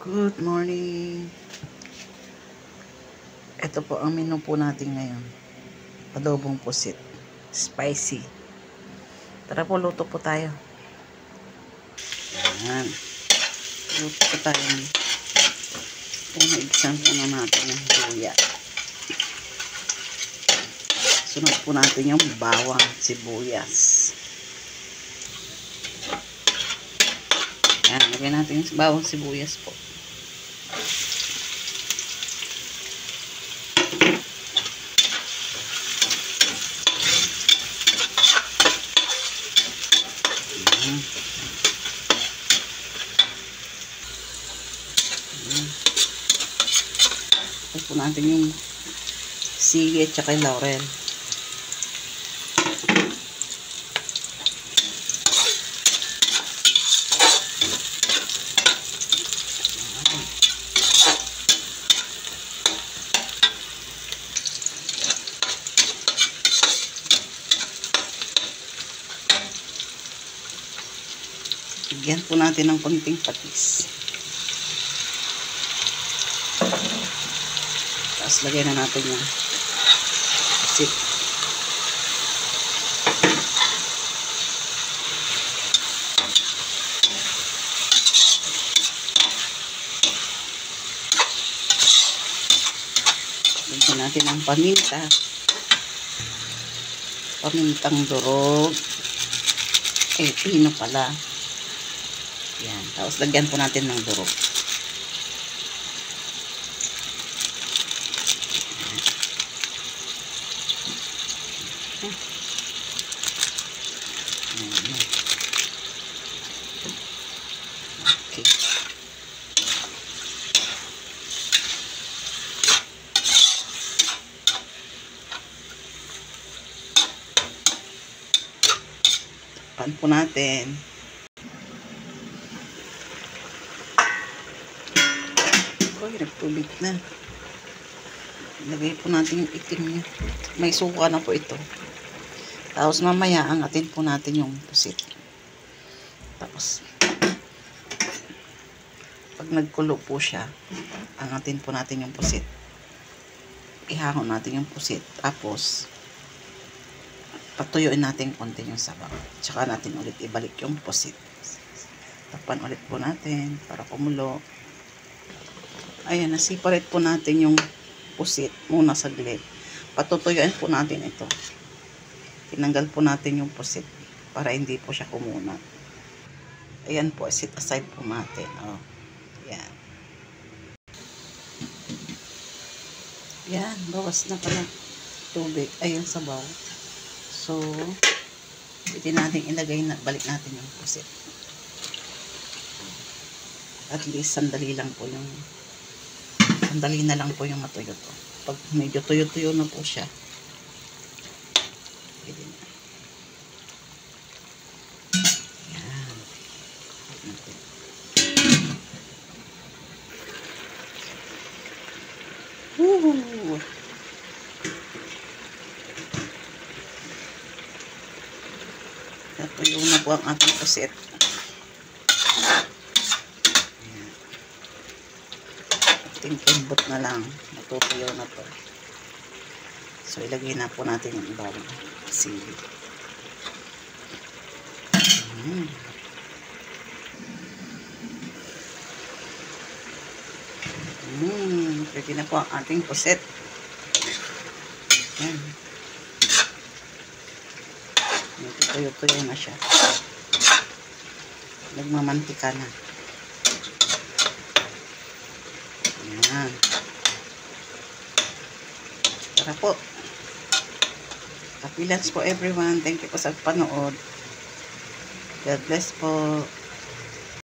Good morning. Ito po ang menu po natin ngayon. Adobong pusit. Spicy. Tara po, luto po tayo. Ayan. Luto po tayo. Igsan po na natin yung luya. Sunod po natin yung bawang, sibuyas. Ayan, lagyan natin yung bawang, sibuyas po. Ito po natin yung sili at saka yung laurel. Lagyan po natin ng konting patis. Tapos lagyan na natin yung pusit. Lagyan natin ang paminta. Pamintang durog. Pino pala. Yan. Tapos lagyan po natin ng durog. Okay. Pan po natin. Nagtulit na. Ilagay po natin yung itim niya. May suka na po ito. Tapos mamaya angatin po natin yung pusit. Tapos pag nagkulo po siya, angatin po natin yung pusit. Ihangon natin yung pusit. Tapos patuyuin natin konti yung sabaw. Tsaka natin ulit ibalik yung pusit. Tapan ulit po natin para kumulo. Ayan, nasiparate po natin yung pusit muna saglit. Patutuyuin po natin ito. Tinanggal po natin yung pusit para hindi po siya kumunat. Ayan po, set aside po natin. Oh, ayan. Ayan, bawas na pala tubig. Ayan, sabaw. So, pwede natin ilagay na, balik natin yung pusit. At least, sandali na lang po yung matuyo to. Pag medyo tuyo-tuyo na po siya, pwede na. Ayan. Woo! Natuyo na po ang ating pusit. Kimbot na lang, natutuyo na to. So ilagay na po natin yung ibang sili. Pwede na po ang ating pusit. Ayan. Tuyo-tuyo na siya. Nagmamantika na. Ayan. Tara po. Happy lunch po everyone. Thank you po sa panood. God bless po.